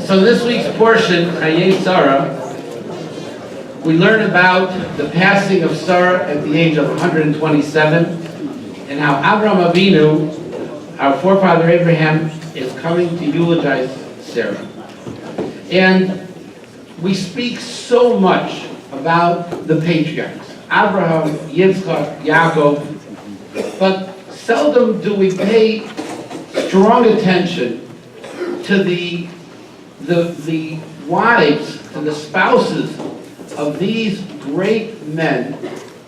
So this week's portion, Chayei Sora, we learn about the passing of Sora at the age of 127, and how Avraham Avinu, our forefather Abraham, is coming to eulogize Sarah. And we speak so much about the patriarchs, Abraham, Yitzchak, Yaakov, but seldom do we pay strong attention to the wives and the spouses of these great men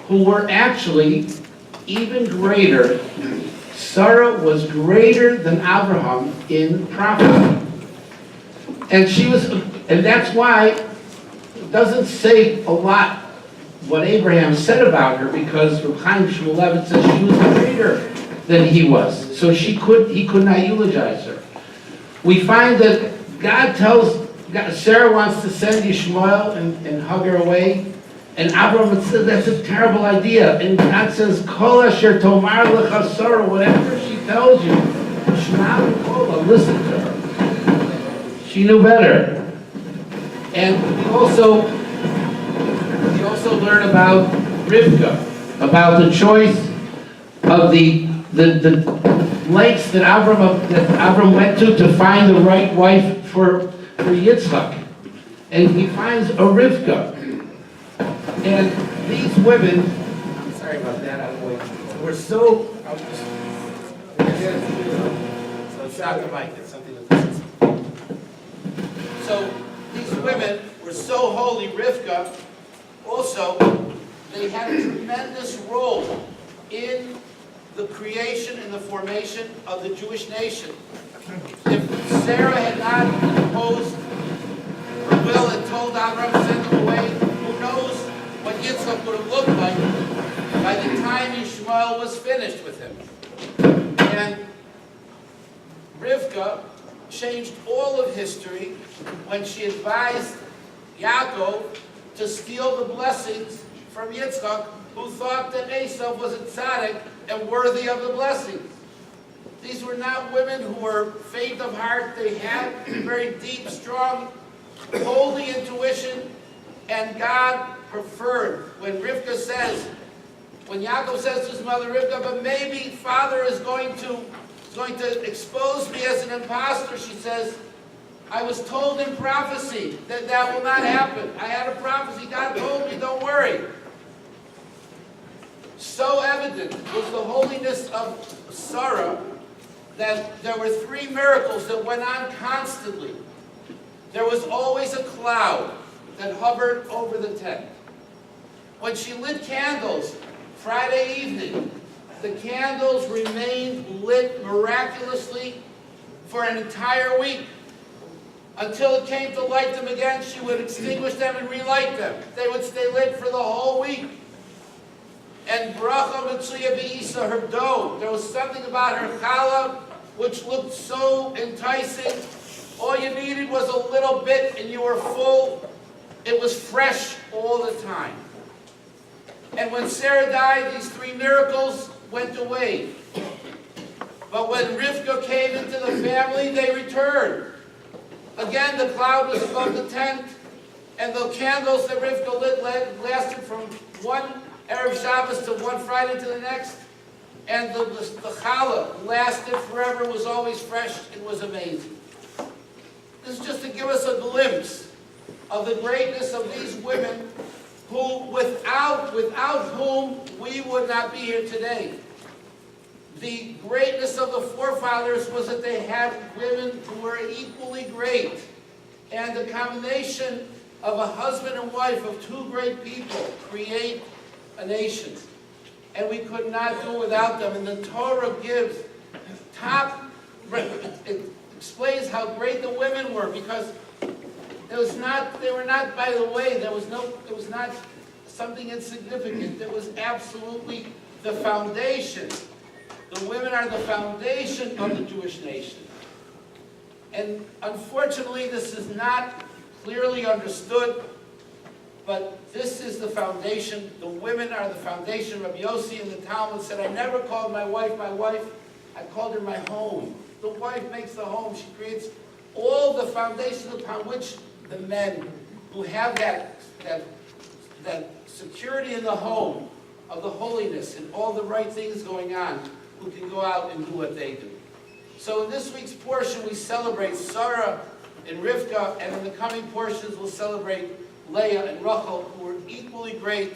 who were actually even greater. Sarah was greater than Abraham in prophecy. And that's why it doesn't say a lot what Abraham said about her, because Reb Chaim Shmulevitz says she was greater than he was. So he could not eulogize her. We find that Sarah wants to send Yishmael and hug her away. And Abraham says that's a terrible idea. And God says, Kol asher tomar lecha Sora, whatever she tells you, Shema v'kola, listen to her. She knew better. And we also learn about Rivka, about the choice of the lengths that Avram went to find the right wife for Yitzchak. And he finds a Rivka. And these women, I'm sorry about that, were so, stop the mic, it's something that So these women were so holy. Rivka, also, they had a tremendous role in the creation and the formation of the Jewish nation. If Sarah had not imposed her will and told Abraham to send them away, who knows what Yitzchak would have looked like by the time Yishmael was finished with him. And Rivka changed all of history when she advised Yaakov to steal the blessings from Yitzchak, who thought that Esau was a tzaddik and worthy of the blessings. These were not women who were faint of heart. They had very deep, strong, holy intuition, and God preferred. When Yaakov says to his mother Rivka, but maybe father is going to expose me as an imposter, she says, I was told in prophecy that will not happen. I had a prophecy. God told me, don't worry. So evident was the holiness of Sora that there were 3 miracles that went on constantly. There was always a cloud that hovered over the tent. When she lit candles Friday evening, the candles remained lit miraculously for an entire week. Until it came to light them again, she would extinguish them and relight them. They would stay lit for the whole week. And bracha mitzuya b'isa, her dough, there was something about her challah which looked so enticing. All you needed was a little bit and you were full. It was fresh all the time. And when Sarah died, these 3 miracles went away. But when Rivka came into the family, they returned. Again, the cloud was above the tent, and the candles that Rivka lit lasted from one Erev Shabbos to one Friday to the next, and the challah lasted forever, was always fresh, it was amazing. This is just to give us a glimpse of the greatness of these women who, without whom we would not be here today. The greatness of the forefathers was that they had women who were equally great. And the combination of a husband and wife of 2 great people create a nation. And we could not do without them. And the Torah gives it explains how great the women were, because they were not by the way, it was not something insignificant. It was absolutely the foundation. The women are the foundation of the Jewish nation. And unfortunately, this is not clearly understood, but this is the foundation. The women are the foundation. Rabbi Yossi in the Talmud said, I never called my wife, I called her my home. The wife makes the home. She creates all the foundation upon which the men who have that security in the home of the holiness and all the right things going on, who can go out and do what they do. So in this week's portion, we celebrate Sora and Rivka, and in the coming portions, we'll celebrate Leah and Rachel, who are equally great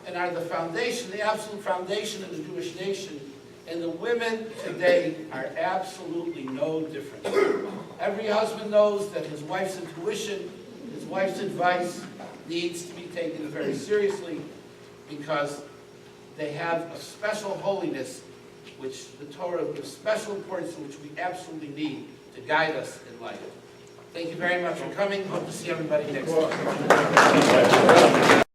and are the foundation, the absolute foundation of the Jewish nation. And the women today are absolutely no different. Every husband knows that his wife's intuition, his wife's advice needs to be taken very seriously, because they have a special holiness which the Torah gives special importance to, which we absolutely need to guide us in life. Thank you very much for coming. Hope to see everybody next week.